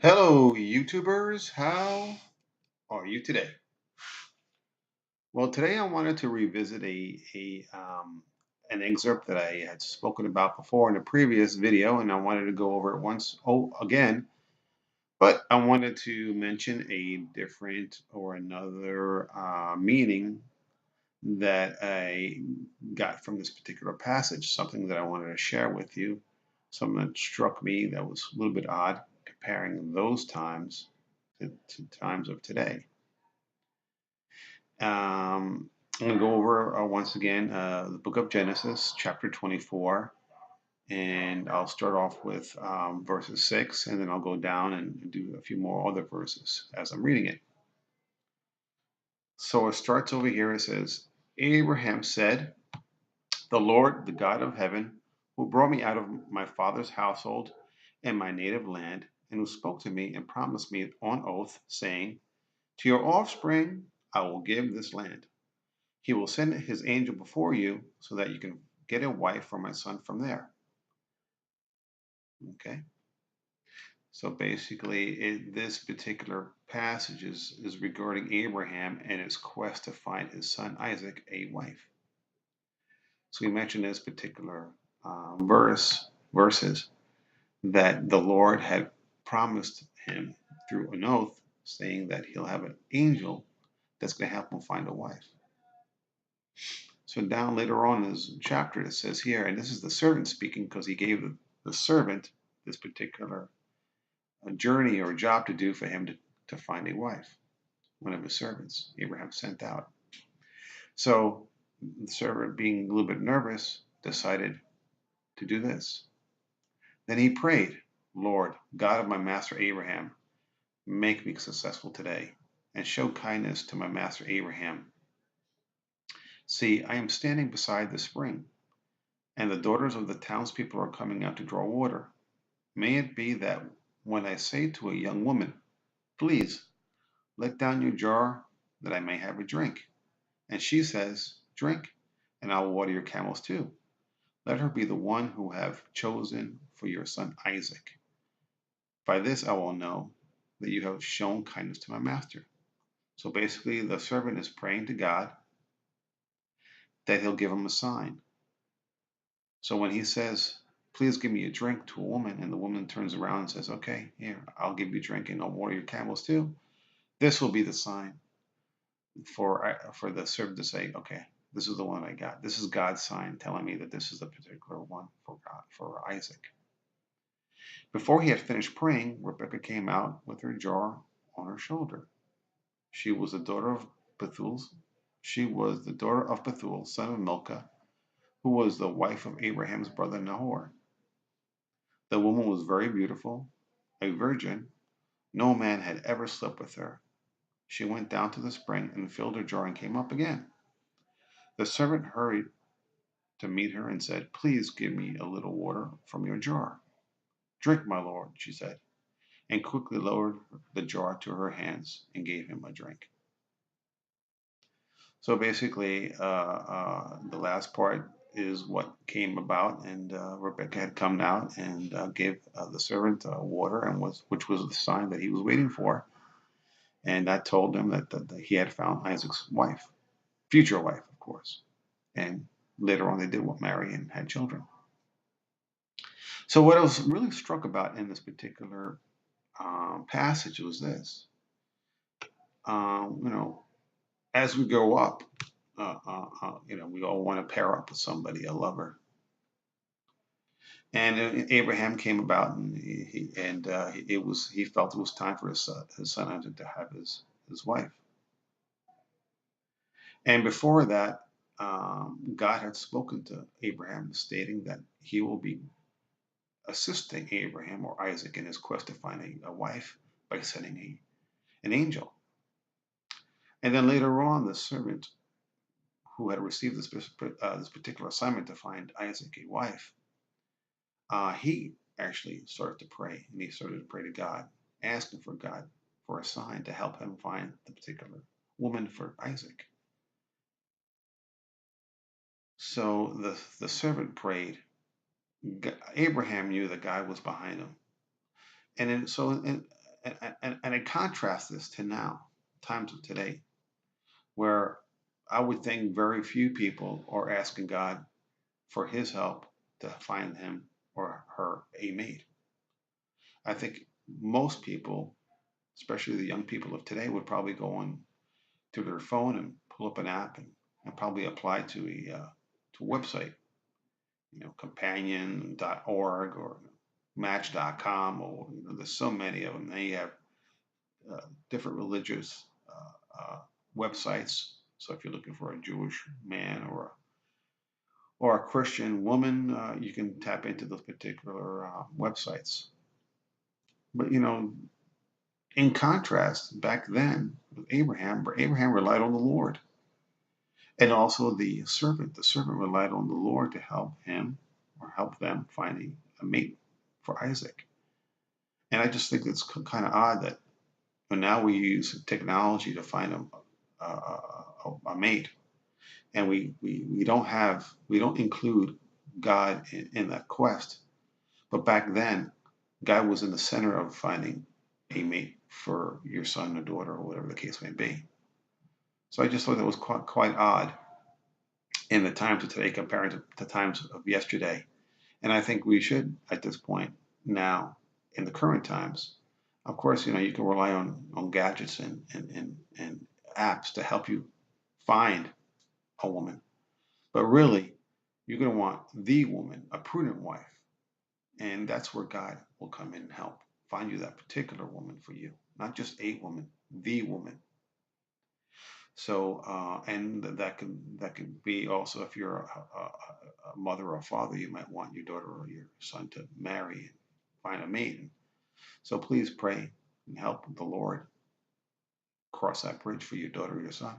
Hello, YouTubers. How are you today? Well, today I wanted to revisit an excerpt that I had spoken about before in a previous video, and I wanted to go over it again. But I wanted to mention a different or another meaning that I got from this particular passage, something that I wanted to share with you, something that struck me that was a little bit odd comparing those times to times of today. I'm going to go over once again the book of Genesis, chapter 24, and I'll start off with verses 6, and then I'll go down and do a few more other verses as I'm reading it. So it starts over here. It says, Abraham said, "The Lord, the God of heaven, who brought me out of my father's household and my native land, and who spoke to me and promised me on oath, saying, 'To your offspring I will give this land.' He will send his angel before you so that you can get a wife for my son from there." Okay. So basically, this particular passage is regarding Abraham and his quest to find his son Isaac a wife. So we mentioned this particular verses that the Lord had promised him through an oath, saying that he'll have an angel that's going to help him find a wife. So down later on in this chapter, it says here, and this is the servant speaking because he gave the servant this particular journey or job to do for him to find a wife, one of his servants, Abraham sent out. So the servant, being a little bit nervous, decided to do this. Then he prayed, "Lord, God of my master Abraham, make me successful today and show kindness to my master Abraham. See, I am standing beside the spring, and the daughters of the townspeople are coming out to draw water. May it be that when I say to a young woman, 'Please let down your jar that I may have a drink,' and she says, 'Drink, and I will water your camels too,' let her be the one who have chosen for your son Isaac. By this I will know that you have shown kindness to my master." So basically, the servant is praying to God that he'll give him a sign. So when he says, "Please give me a drink," to a woman, and the woman turns around and says, "Okay, here, I'll give you a drink and I'll water your camels too," this will be the sign for the servant to say, "Okay, this is the one I got. This is God's sign telling me that this is the particular one for God, for Isaac." Before he had finished praying, Rebekah came out with her jar on her shoulder. She was the daughter of Bethuel. She was the daughter of Bethuel, son of Milcah, who was the wife of Abraham's brother Nahor. The woman was very beautiful, a virgin. No man had ever slept with her. She went down to the spring and filled her jar and came up again. The servant hurried to meet her and said, "Please give me a little water from your jar." "Drink, my lord," she said, and quickly lowered the jar to her hands and gave him a drink. So basically, the last part is what came about, and Rebecca had come out and gave the servant water, and which was the sign that he was waiting for, and that told him that he had found Isaac's wife, future wife, of course, and later on they did marry and had children. So what I was really struck about in this particular passage was this: you know, as we grow up, we all want to pair up with somebody, a lover. And Abraham came about, and he felt it was time for his son Isaac to have his wife. And before that, God had spoken to Abraham, stating that he will be assisting Abraham or Isaac in his quest to find a wife by sending an angel. And then later on, the servant who had received this particular assignment to find Isaac a wife, he actually started to pray, and he started to pray to God, asking for God for a sign to help him find the particular woman for Isaac. So the servant prayed. Abraham knew that God was behind him, and and I contrast this to now, times of today, where I would think very few people are asking God for his help to find him or her a mate. I think most people, especially the young people of today, would probably go on to their phone and pull up an app and probably apply to a website, companion.org or match.com, or there's so many of them. They have different religious websites. So if you're looking for a Jewish man or a Christian woman, you can tap into those particular websites. But in contrast, back then with Abraham relied on the Lord, and also the servant relied on the Lord to help him or help them finding a mate for Isaac. And I just think it's kind of odd that now we use technology to find a mate, and we don't include God in that quest. But back then, God was in the center of finding a mate for your son or daughter or whatever the case may be. So I just thought that was quite odd in the times of today compared to the times of yesterday. And I think we should, at this point now, in the current times, of course, you can rely on gadgets and apps to help you find a woman. But really, you're going to want the woman, a prudent wife. And that's where God will come in and help find you that particular woman for you, not just a woman, the woman. So, and that can be also if you're a mother or a father, you might want your daughter or your son to marry and find a mate. So please pray and help the Lord cross that bridge for your daughter or your son.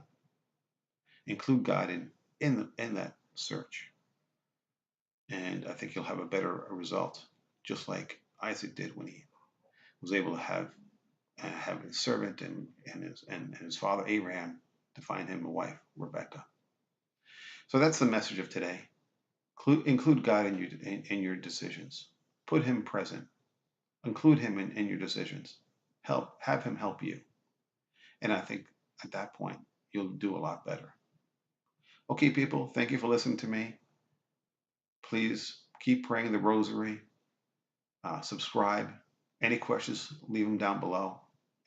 Include God in that search, and I think you'll have a better result, just like Isaac did when he was able to have his servant and his father Abraham to find him a wife, Rebekah. So that's the message of today. Include God in your decisions. Put him present. Include him in your decisions. Have him help you. And I think at that point, you'll do a lot better. Okay, people, thank you for listening to me. Please keep praying the rosary. Subscribe. Any questions, leave them down below.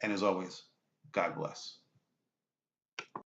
And as always, God bless.